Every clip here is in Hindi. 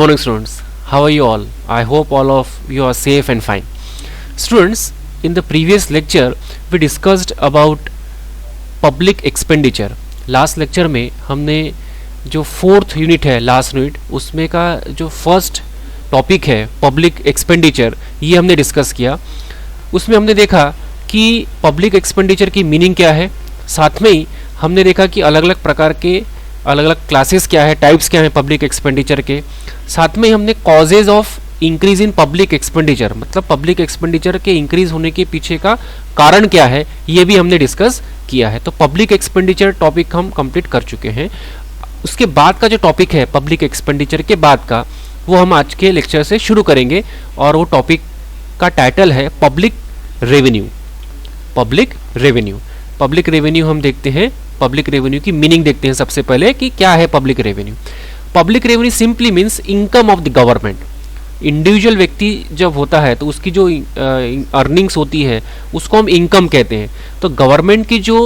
Morning students, how are you all? I hope all of you are safe and fine. Students, in the previous lecture we discussed about public expenditure. Last lecture में हमने जो फोर्थ यूनिट है, लास्ट यूनिट, उसमें का जो फर्स्ट टॉपिक है पब्लिक एक्सपेंडिचर, ये हमने डिस्कस किया. उसमें हमने देखा कि पब्लिक एक्सपेंडिचर की मीनिंग क्या है. साथ में ही हमने देखा कि अलग अलग प्रकार के अलग अलग क्लासेस क्या है, टाइप्स क्या हैं पब्लिक एक्सपेंडिचर के. साथ में हमने causes of increase in public expenditure, मतलब पब्लिक एक्सपेंडिचर के इंक्रीज होने के पीछे का कारण क्या है, ये भी हमने डिस्कस किया है. तो पब्लिक एक्सपेंडिचर टॉपिक हम कंप्लीट कर चुके हैं. उसके बाद का जो टॉपिक है पब्लिक एक्सपेंडिचर के बाद का, वो हम आज के लेक्चर से शुरू करेंगे. और वो टॉपिक का टाइटल है public revenue. Public revenue, public revenue हम देखते हैं. पब्लिक रेवेन्यू की मीनिंग देखते हैं सबसे पहले कि क्या है public revenue. Public revenue simply means income of the government. Individual व्यक्ति जब होता है तो उसकी जो अर्निंग्स होती है उसको हम इनकम कहते हैं. तो गवर्नमेंट की जो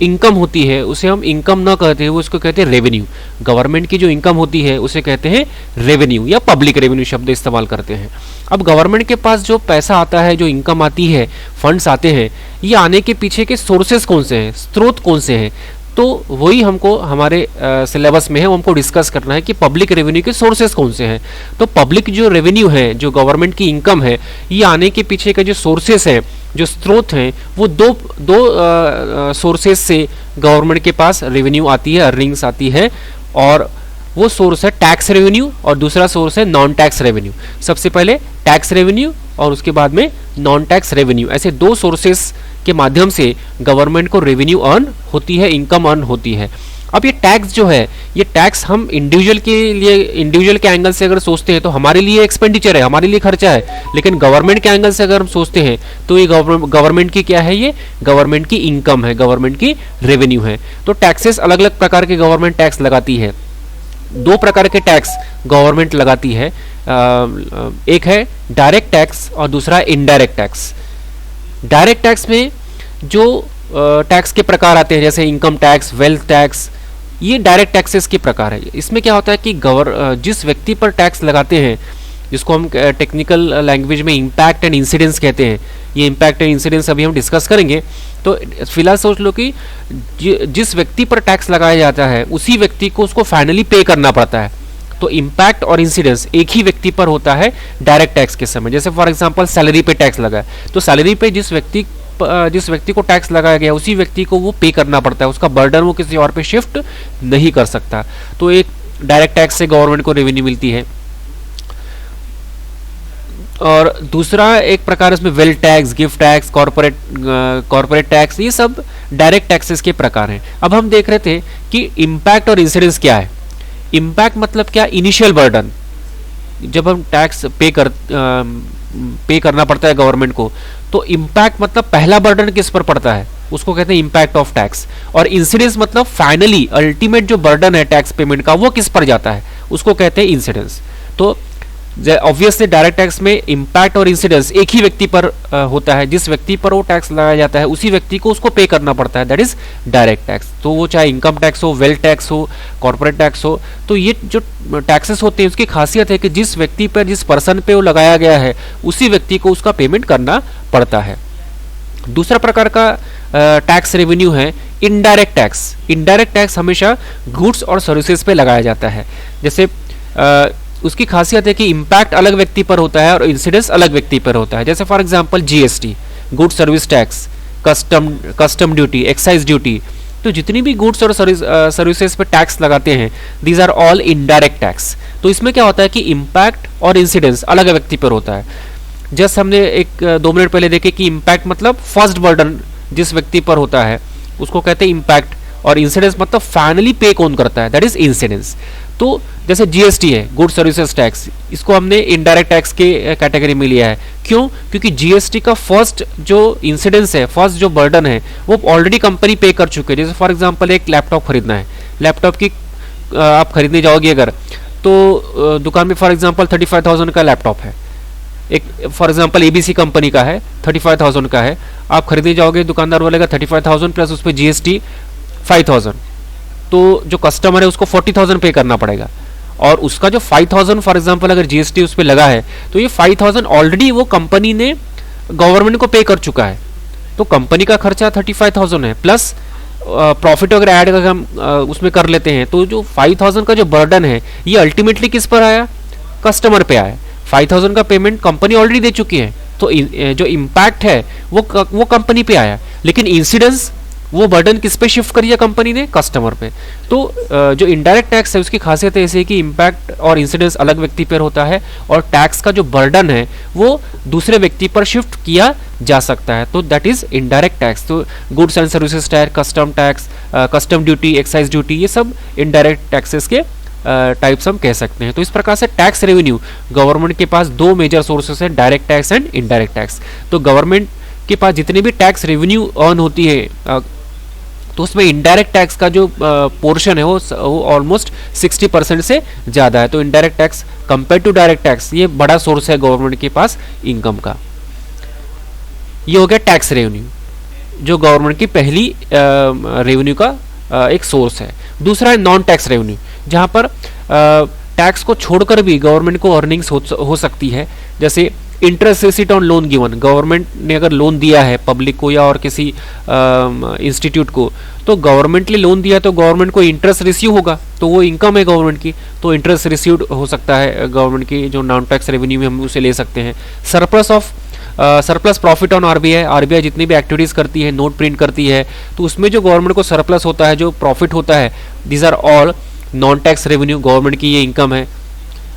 इनकम होती है उसे हम इनकम ना कहते हैं, वो उसको कहते हैं रेवेन्यू. गवर्नमेंट की जो इनकम होती है उसे कहते हैं रेवेन्यू या पब्लिक रेवेन्यू शब्द इस्तेमाल करते हैं. अब गवर्नमेंट के पास जो पैसा आता है, जो इनकम आती है, फंड्स आते हैं, ये आने के पीछे के सोर्सेज कौन से हैं, स्रोत कौन से हैं, तो वही हमको हमारे सिलेबस में है, वो हमको डिस्कस करना है कि पब्लिक रेवेन्यू के सोर्सेज कौन से हैं. तो पब्लिक जो रेवेन्यू है, जो गवर्नमेंट की इनकम है, ये आने के पीछे का जो सोर्सेज हैं, जो स्रोत हैं, वो दो सोर्सेज से गवर्नमेंट के पास रेवेन्यू आती है, अर्निंग्स आती है. और वो सोर्स है टैक्स रेवेन्यू और दूसरा सोर्स है नॉन टैक्स रेवेन्यू. सबसे पहले टैक्स रेवेन्यू और उसके बाद में नॉन टैक्स रेवेन्यू. ऐसे दो सोर्सेस के माध्यम से गवर्नमेंट को रेवेन्यू अर्न होती है, इनकम अर्न होती है. अब ये टैक्स जो है, ये टैक्स हम इंडिविजुअल के लिए, इंडिविजुअल के एंगल से अगर सोचते हैं तो हमारे लिए एक्सपेंडिचर है, हमारे लिए खर्चा है. लेकिन गवर्नमेंट के एंगल से अगर हम सोचते हैं तो ये गवर्नमेंट की क्या है, ये गवर्नमेंट की इनकम है, गवर्नमेंट की रेवेन्यू है. तो टैक्सेस अलग अलग प्रकार के गवर्नमेंट टैक्स लगाती है. दो प्रकार के टैक्स गवर्नमेंट लगाती है. एक है डायरेक्ट टैक्स और दूसरा इनडायरेक्ट टैक्स. डायरेक्ट टैक्स में जो टैक्स के प्रकार आते हैं, जैसे इनकम टैक्स, वेल्थ टैक्स, ये डायरेक्ट टैक्सेस के प्रकार है. इसमें क्या होता है कि जिस व्यक्ति पर टैक्स लगाते हैं, जिसको हम टेक्निकल लैंग्वेज में इम्पैक्ट एंड इंसिडेंस कहते हैं, ये इम्पैक्ट एंड इंसिडेंस अभी हम डिस्कस करेंगे. तो फिलहाल सोच लो कि जिस व्यक्ति पर टैक्स लगाया जाता है उसी व्यक्ति को उसको फाइनली पे करना पड़ता है. तो इम्पैक्ट और इंसिडेंस एक ही व्यक्ति पर होता है डायरेक्ट टैक्स के समय. जैसे फॉर एग्जांपल सैलरी पे टैक्स लगा है, तो सैलरी पे जिस व्यक्ति को टैक्स लगाया गया उसी व्यक्ति को वो पे करना पड़ता है, उसका बर्डन वो किसी और पे शिफ्ट नहीं कर सकता. तो एक डायरेक्ट टैक्स से गवर्नमेंट को रेवेन्यू मिलती है. और दूसरा एक प्रकार इसमें wealth tax, gift tax, corporate tax, ये सब डायरेक्ट टैक्सेस के प्रकार हैं. अब हम देख रहे थे कि इम्पैक्ट और इंसिडेंस क्या है. इम्पैक्ट मतलब क्या, इनिशियल बर्डन. जब हम टैक्स पे करना पड़ता है गवर्नमेंट को, तो इम्पैक्ट मतलब पहला बर्डन किस पर पड़ता है, उसको कहते हैं इम्पैक्ट ऑफ टैक्स. और इंसिडेंस मतलब फाइनली अल्टीमेट जो बर्डन है टैक्स पेमेंट का, वो किस पर जाता है, उसको कहते हैं इंसिडेंस. तो ऑब्वियसली डायरेक्ट टैक्स में इम्पैक्ट और इंसिडेंस एक ही व्यक्ति पर होता है. जिस व्यक्ति पर वो टैक्स लगाया जाता है उसी व्यक्ति को उसको पे करना पड़ता है, दैट इज डायरेक्ट टैक्स. तो वो चाहे इनकम टैक्स हो, वेल्थ टैक्स हो, कॉर्पोरेट टैक्स हो, तो ये जो टैक्सेस होते हैं उसकी खासियत है कि जिस व्यक्ति पर, जिस पर्सन पे वो लगाया गया है उसी व्यक्ति को उसका पेमेंट करना पड़ता है. दूसरा प्रकार का टैक्स रेवेन्यू है इनडायरेक्ट टैक्स. इनडायरेक्ट टैक्स हमेशा गुड्स और सर्विसेज पे लगाया जाता है. जैसे उसकी खासियत है कि इम्पैक्ट अलग व्यक्ति पर होता है और इंसिडेंस अलग व्यक्ति पर होता है. जैसे for example GST, good service tax, custom duty, excise duty, तो जितनी भी गुड्स और सर्विसेज पर टैक्स लगाते हैं, these are all indirect tax. तो इसमें क्या होता है कि इम्पैक्ट और इंसिडेंस अलग व्यक्ति पर होता है. जस्ट हमने 2 मिनट पहले देखे कि इम्पैक्ट मतलब फर्स्ट बर्डन जिस व्यक्ति पर होता है उसको कहते हैं इम्पैक्ट, और इंसिडेंस मतलब फाइनली पे कौन करता है, दैट इज इंसिडेंस. तो जैसे जीएसटी है, गुड सर्विसेज टैक्स, इसको हमने इनडायरेक्ट टैक्स के कैटेगरी में लिया है. क्यों? क्योंकि जीएसटी का फर्स्ट जो इंसिडेंस है, फर्स्ट जो बर्डन है, वो ऑलरेडी कंपनी पे कर चुके हैं. जैसे फॉर एग्जांपल एक लैपटॉप खरीदना है, लैपटॉप की आप खरीदने जाओगे अगर, तो दुकान में फॉर एग्जांपल 35,000 का लैपटॉप है, एक फॉर एग्जांपल एबीसी कंपनी का है, 35,000 का है. आप खरीदने जाओगे, दुकानदार बोलेगा 35,000 प्लस उस पर जीएसटी 5,000, तो जो कस्टमर है उसको 40,000 पे करना पड़ेगा. और उसका जो 5000 फॉर एग्जांपल अगर जीएसटी उस पर लगा है, तो ये 5000 ऑलरेडी वो कंपनी ने गवर्नमेंट को पे कर चुका है। तो कंपनी का खर्चा 35,000 है, प्लस प्रॉफिट अगर ऐड अगर हम उसमें कर लेते हैं, तो जो 5000 का जो बर्डन है ये अल्टीमेटली किस पर आया, कस्टमर पे आया। 5000 का पेमेंट कंपनी ऑलरेडी दे चुकी है, तो जो इम्पैक्ट है वो कंपनी पे आया, लेकिन इंसिडेंस वो बर्डन किस पे शिफ्ट करिए कंपनी ने, कस्टमर पे। तो जो इनडायरेक्ट टैक्स है उसकी खासियत ऐसे है कि इम्पैक्ट और इंसिडेंस अलग व्यक्ति पर होता है, और टैक्स का जो बर्डन है वो दूसरे व्यक्ति पर शिफ्ट किया जा सकता है। तो दैट इज इनडायरेक्ट टैक्स। तो goods and services tax, custom duty, excise duty, ये सब इनडायरेक्ट टैक्सेस के टाइप्स हम कह सकते हैं। तो इस प्रकार से टैक्स रेवेन्यू, गवर्नमेंट के पास दो मेजर सोर्सेस हैं, direct tax and indirect tax. तो गवर्नमेंट के पास जितने भी टैक्स रेवेन्यू अर्न होती है, तो उसमें इनडायरेक्ट टैक्स का जो पोर्शन है वो ऑलमोस्ट 60% से ज़्यादा है। तो indirect tax compare to direct tax ये बड़ा सोर्स है गवर्नमेंट के पास इनकम का। ये हो गया टैक्स रेवेन्यू, जो गवर्नमेंट की पहली रेवेन्यू का एक सोर्स है। दूसरा है नॉन टैक्स रेवेन्यू, जहाँ पर टैक्स को छोड़कर भी गवर्नमेंट को अर्निंग्स हो सकती है। जैसे interest receipt on loan given, government ने अगर लोन दिया है पब्लिक को या और किसी इंस्टीट्यूट को, तो गवर्नमेंट ने लोन दिया तो गवर्नमेंट को इंटरेस्ट रिसीव होगा, तो वो इनकम है गवर्नमेंट की, तो इंटरेस्ट रिसीव्ड हो सकता है गवर्नमेंट की, जो नॉन टैक्स रेवेन्यू में हम उसे ले सकते हैं। सरप्लस प्रॉफिट ऑन आरबीआई जितनी भी एक्टिविटीज़ करती है, नोट प्रिंट करती है, तो उसमें जो गवर्नमेंट को सरप्लस होता है, जो प्रॉफिट होता है, these are all non tax revenue, government की ये इनकम है।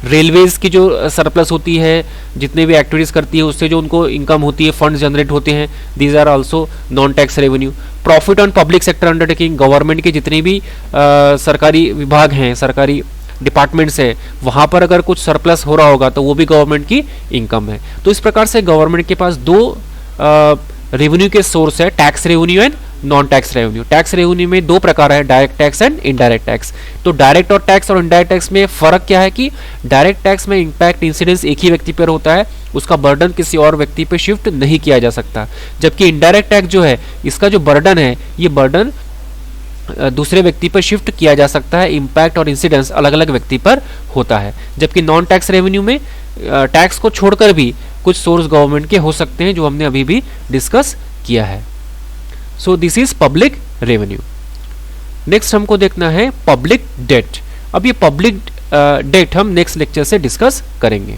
रेलवेज की जो सरप्लस होती है, जितने भी एक्टिविटीज़ करती है, उससे जो उनको इनकम होती है, फंड जनरेट होते हैं, these are also non tax revenue. Profit on public sector undertaking, government के जितने भी सरकारी विभाग हैं, सरकारी डिपार्टमेंट्स है, वहाँ पर अगर कुछ सरप्लस हो रहा होगा तो वो भी गवर्नमेंट की इनकम है। तो इस प्रकार से गवर्नमेंट के पास दो रेवेन्यू के सोर्स है, tax revenue and non tax revenue. Tax revenue में दो प्रकार है, direct tax and indirect tax. तो डायरेक्ट और टैक्स और इनडायरेक्ट टैक्स में फर्क क्या है कि डायरेक्ट टैक्स में इम्पैक्ट इंसिडेंस एक ही व्यक्ति पर होता है, उसका बर्डन किसी और व्यक्ति पर शिफ्ट नहीं किया जा सकता। जबकि इनडायरेक्ट टैक्स जो है, इसका जो बर्डन है, ये बर्डन दूसरे व्यक्ति पर शिफ्ट किया जा सकता है, इम्पैक्ट और इंसिडेंस अलग अलग व्यक्ति पर होता है। जबकि नॉन टैक्स रेवेन्यू में टैक्स को छोड़कर भी कुछ सोर्स गवर्नमेंट के हो सकते हैं, जो हमने अभी भी डिस्कस किया है। So this is public revenue. Next हमको देखना है पब्लिक डेट। अब ये पब्लिक डेट हम नेक्स्ट लेक्चर से डिस्कस करेंगे।